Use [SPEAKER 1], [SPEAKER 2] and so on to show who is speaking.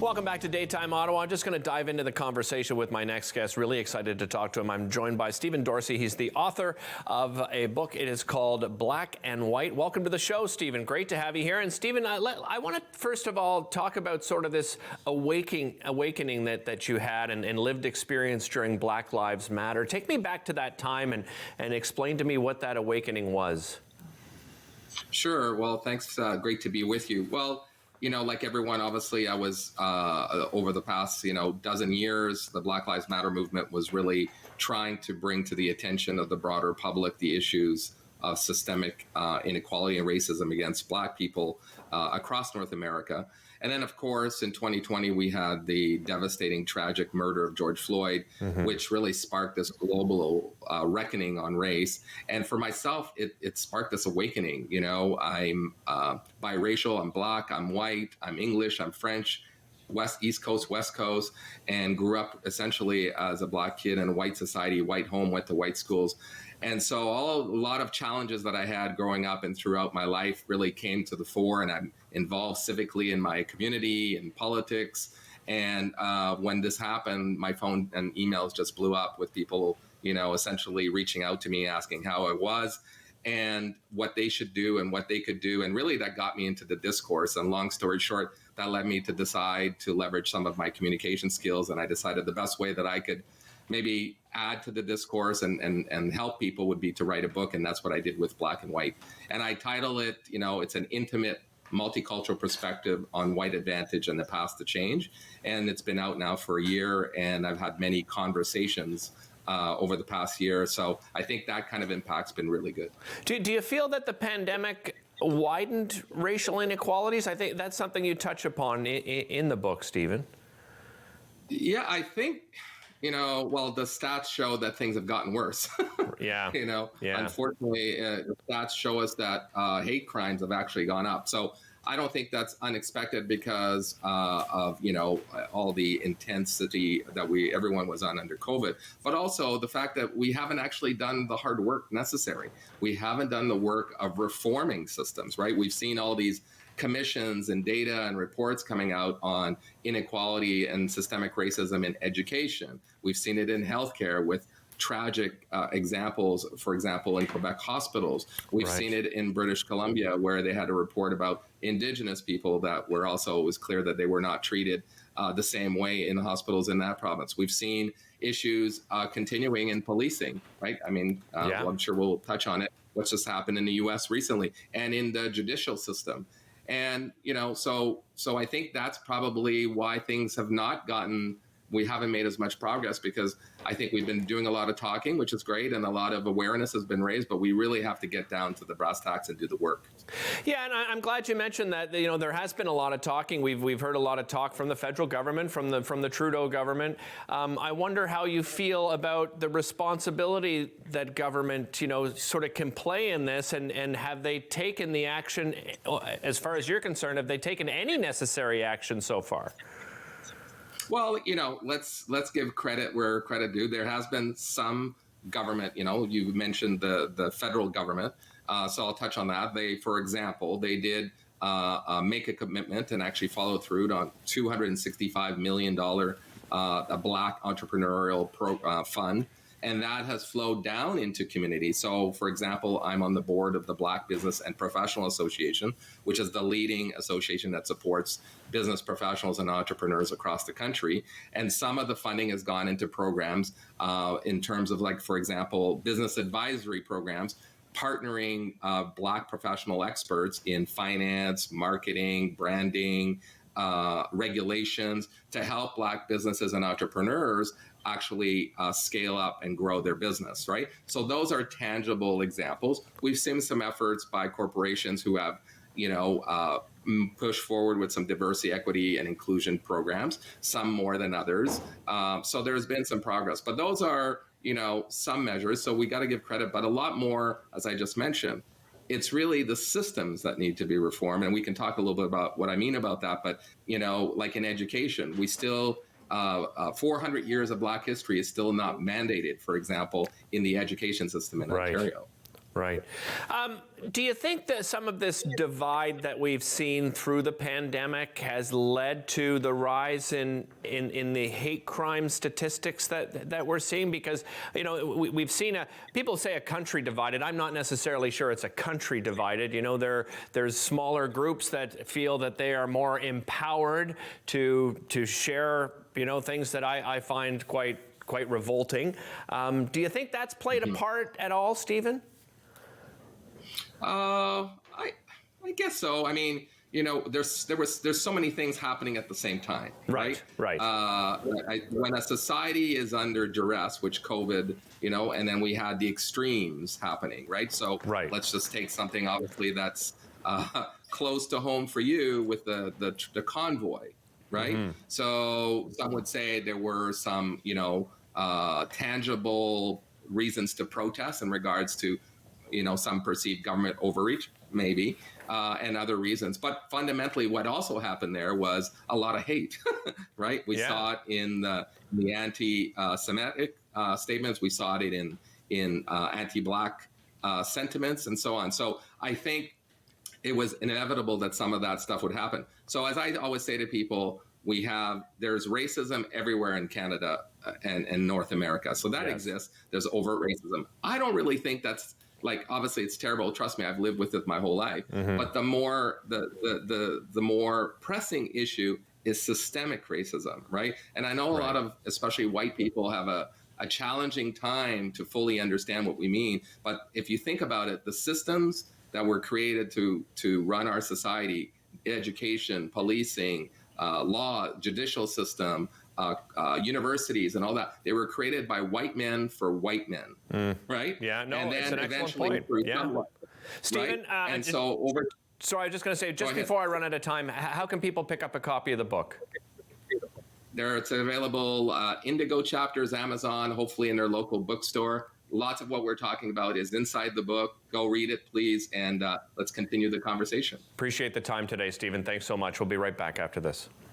[SPEAKER 1] Welcome back to Daytime Ottawa. I'm just going to dive into the conversation with my next guest. Really excited to talk to him. I'm joined by Stephen Dorsey. He's the author of a book. It is called Black and White. Welcome to the show, Stephen. Great to have you here. And Stephen, I want to first of all talk about sort of this awakening that you had and lived experience during Black Lives Matter. Take me back to that time and explain to me what that awakening was.
[SPEAKER 2] Sure. Well, thanks. Great to be with you. Well, like everyone, obviously, I was over the past, dozen years, the Black Lives Matter movement was really trying to bring to the attention of the broader public the issues of systemic inequality and racism against Black people across North America. And then, of course, in 2020, we had the devastating, tragic murder of George Floyd, which really sparked this global reckoning on race. And for myself, it sparked this awakening. I'm biracial, I'm Black, I'm white, I'm English, I'm French, East Coast, West Coast, and grew up essentially as a Black kid in a white society, white home, went to white schools. And so a lot of challenges that I had growing up and throughout my life really came to the fore, and I'm involved civically in my community and politics. And when this happened, my phone and emails just blew up with people, essentially reaching out to me, asking how I was and what they should do and what they could do. And really that got me into the discourse. And long story short, that led me to decide to leverage some of my communication skills. And I decided the best way that I could maybe add to the discourse and help people would be to write a book. And that's what I did with Black and White. And I title it, it's an intimate multicultural perspective on white advantage and the path to change. And it's been out now for a year, and I've had many conversations over the past year. So I think that kind of impact's been really good.
[SPEAKER 1] Do you feel that the pandemic widened racial inequalities? I think that's something you touch upon in the book, Stephen.
[SPEAKER 2] Yeah, I think, well, the stats show that things have gotten worse.
[SPEAKER 1] Yeah.
[SPEAKER 2] Unfortunately, the stats show us that hate crimes have actually gone up. So I don't think that's unexpected because of, all the intensity that everyone was on under COVID, but also the fact that we haven't actually done the hard work necessary. We haven't done the work of reforming systems, right? We've seen all these commissions and data and reports coming out on inequality and systemic racism in education. We've seen it in healthcare with tragic examples, for example, in Quebec hospitals. We've seen it in British Columbia, where they had a report about Indigenous people that were also, it was clear that they were not treated the same way in the hospitals in that province. We've seen issues continuing in policing, right? I mean, well, I'm sure we'll touch on it, what's just happened in the US recently, and in the judicial system. And, so I think that's probably why things have not we haven't made as much progress, because I think we've been doing a lot of talking, which is great, and a lot of awareness has been raised, but we really have to get down to the brass tacks and do the work.
[SPEAKER 1] Yeah, and I'm glad you mentioned that. There has been a lot of talking. We've heard a lot of talk from the federal government, from the Trudeau government. I wonder how you feel about the responsibility that government, sort of can play in this, and have they taken the action, as far as you're concerned, have they taken any necessary action so far?
[SPEAKER 2] Well, let's give credit where credit due. There has been some government, you mentioned the federal government. So I'll touch on that. For example, they did make a commitment and actually follow through on $265 million Black entrepreneurial fund. And that has flowed down into communities. So, for example, I'm on the board of the Black Business and Professional Association, which is the leading association that supports business professionals and entrepreneurs across the country. And some of the funding has gone into programs in terms of, like, for example, business advisory programs, partnering Black professional experts in finance, marketing, branding, regulations to help Black businesses and entrepreneurs actually scale up and grow their business, right? So those are tangible examples. We've seen some efforts by corporations who have, pushed forward with some diversity, equity, and inclusion programs, some more than others. So there's been some progress, but those are, some measures. So we got to give credit, but a lot more, as I just mentioned, it's really the systems that need to be reformed. And we can talk a little bit about what I mean about that. But, like in education, we still 400 years of Black history is still not mandated, for example, in the education system in Ontario.
[SPEAKER 1] Right. Do you think that some of this divide that we've seen through the pandemic has led to the rise in the hate crime statistics that we're seeing? Because, you know, we've seen people say a country divided. I'm not necessarily sure it's a country divided. You know, there's smaller groups that feel that they are more empowered to share, you know, things that I find quite revolting. Do you think that's played a part at all, Stephen?
[SPEAKER 2] I guess so. I mean, you know, there's so many things happening at the same time, right?
[SPEAKER 1] Right.
[SPEAKER 2] When a society is under duress, which COVID, you know, and then we had the extremes happening, right? So let's just take something obviously that's close to home for you with the convoy, right? So some would say there were some, you know, tangible reasons to protest in regards to, you know, some perceived government overreach, maybe, and other reasons. But fundamentally, what also happened there was a lot of hate, right? We saw it in the anti-Semitic statements. We saw it in anti-Black sentiments and so on. So I think it was inevitable that some of that stuff would happen. So as I always say to people, there's racism everywhere in Canada and North America. So that exists. There's overt racism. I don't really think that's, like, obviously it's terrible. Trust me, I've lived with it my whole life. But the more pressing issue is systemic racism, right? And I know a lot of, especially white people, have a challenging time to fully understand what we mean. But if you think about it, the systems that were created to run our society, education, policing, law, judicial system, universities and all that, they were created by white men for white men, right?
[SPEAKER 1] Yeah, no,
[SPEAKER 2] and then
[SPEAKER 1] it's an
[SPEAKER 2] eventually
[SPEAKER 1] excellent point.
[SPEAKER 2] through
[SPEAKER 1] Stephen,
[SPEAKER 2] right? And so over.
[SPEAKER 1] Sorry, I was just going to say, just before I run out of time, how can people pick up a copy of the book?
[SPEAKER 2] It's available Indigo Chapters, Amazon, hopefully in their local bookstore. Lots of what we're talking about is inside the book. Go read it, please, and let's continue the conversation.
[SPEAKER 1] Appreciate the time today, Stephen. Thanks so much. We'll be right back after this.